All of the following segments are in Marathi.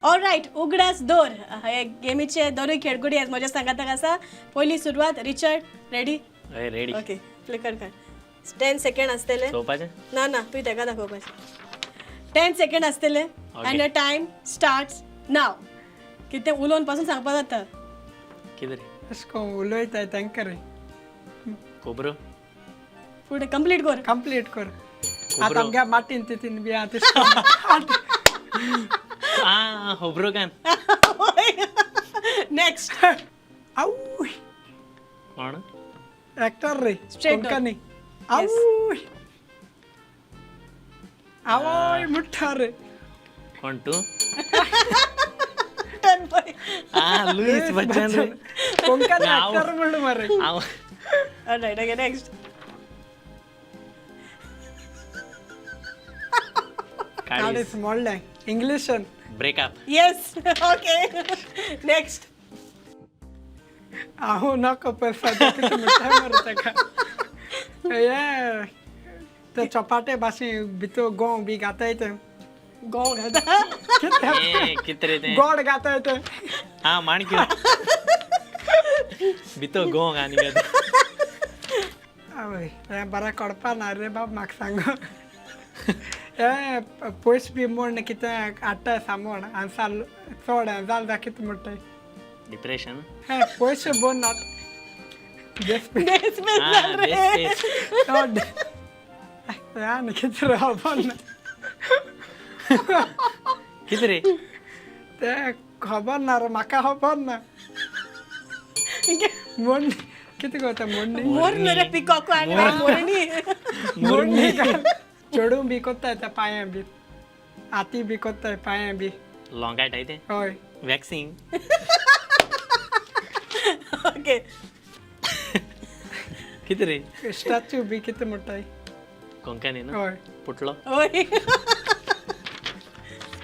ऑलराइट उगडास दोर हे गेमीचे दोनूय खेळगडी आहेत म्हज्या सांगाताक आसा पयली सुरवात रिचर्ड रेडी रेडी ओके फ्लिकर कर 10 सेकंड आसतले चोवपाचें ना ना तुवें तेका दाखोवपाचें 10 सेकंड आसतले एंड टाइम स्टार्ट्स नाव कितें उलोवन पासून सांगपा जाता कितें रे अशें उलयताय तांकां रे खोबरो फुडें कंप्लीट कर कंप्लीट कर आतां आमगे माटीन तितीन बी आतां खोबरो कान नेक्स्ट आवू कोण एक्टर रे Straight कोंकणी आवू आवय मुठ्ठा रे कोण तू 10 पॉइंट लुईस बच्चन रे कोंकणी नाव. एक्टर म्हणलं मरे हांव ऑलराइट ओके नेक्स्ट काडीस मोडलें इंग्लिशन ब्रेकअप यस ओके नेक्स्ट हांव नाका पयसा कितें मुठ्ठा मरे ताका ये ते चपाटे भाशे भितर गोंव बी घाताय ते गो घालता कितें रे तें गोड घाताय ते माणक्यो भितर गोंग आनी आवय हे बरें कोडपा ना रे बाब म्हाका सांग हे पयस बी म्हण कितें हाडटाय सामोण आनी साल चड जाल जा कितें म्हणटाय डिप्रेशन हे पयशे बोन नात देसपे चड आनी कितें रे खबर ना कितें रे ते खबर ना रे म्हाका खबर ना म्हण कितें करता म्हण्णी मोर रे पिकॉक आणि मोरनी म्हण्णी चेडूं बी कोत्ताय त्या पांयां बी हाती बी कोत्ताय पांयां बी लोंगायटाय तें हय वॅक्सिंग ओके कितें रे स्टॅच्यू बी कितें म्हणटाय कोंकणी न्हू हय पुटलो ओय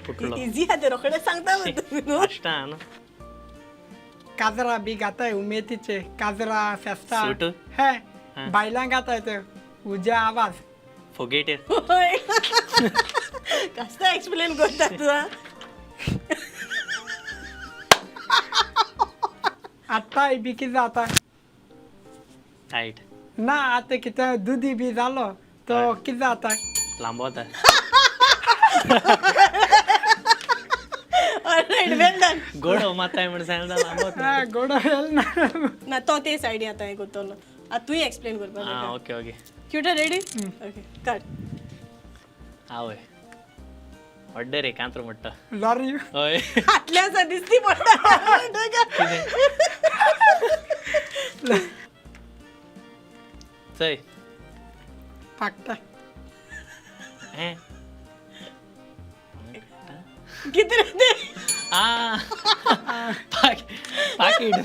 पुटलो इजी हा ते रोखडे सांगता न्हू फास्टा न्हू काजरा बी घाताय उमेदीचे काजरा फेस्ता सूट? हे बायलांक घाताय ते उज्या आवाज फोगेट ओय कसा एक्सप्लेन करता तू आतांय बी कितें जाता टायट ना आतां कितें दुदी बी जालो तो कितें जाता लांबवता ऑलराइट वेल डन गोडो माताय म्हण सांगता लांबवता हा गोड येल ना ना तो ते साइडी आता हे करतलो आता तू एक्सप्लेन करपा ओके ओके क्यूटा रेडी ओके कट आवय ऑर्डर रे कांत्र म्हणटा लॉरी हय आतल्यासा दिसती पडटा चय फाकता हे किती रे ते पाकीट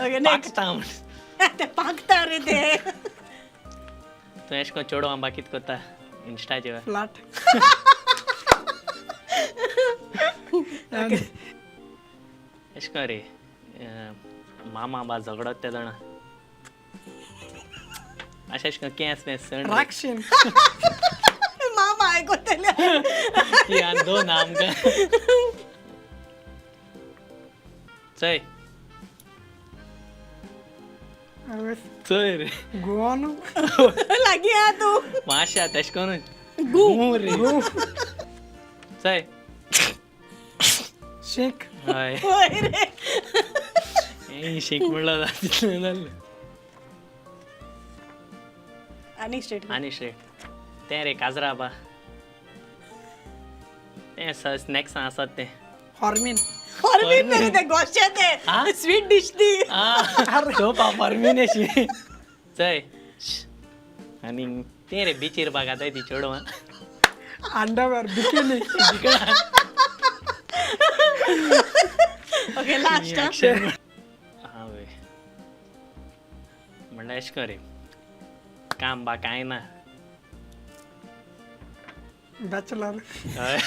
ओके नेक्स्ट पाकता म्हण ते पाकता रे ते तूं एश कोन्न चेडो आंबा कित कोत्ता इंस्टाचेर फ्लॅट एश कोन्न रे मामा बा झगडत ते जाणा अशें एश कोन्न केंस बेस सण राक्षीन मामा आयकोतले ती आनी दोन आमकां चय चय रे गोवन लागी आ तू माश्या तेश कोन्न गू रे चय शीख हय ओय रे ए शीक म्हणलं जालें आणि स्ट्रेट आनी स्ट्रेट तें रे काजरा बा तें स्नॅक्स आसात ते हॉर्मीन फॉर्मिन रे ते गोश्चे हा? ते स्वीट डिश ती तो परमिनेशी चय आनी तें रे बिचीर बा घाताय ती चेडवां अंडरवेअर बिकिनी ओके लास्ट आवय म्हणल्यार एश कर रे काम बा कांय ना बॅचलर हय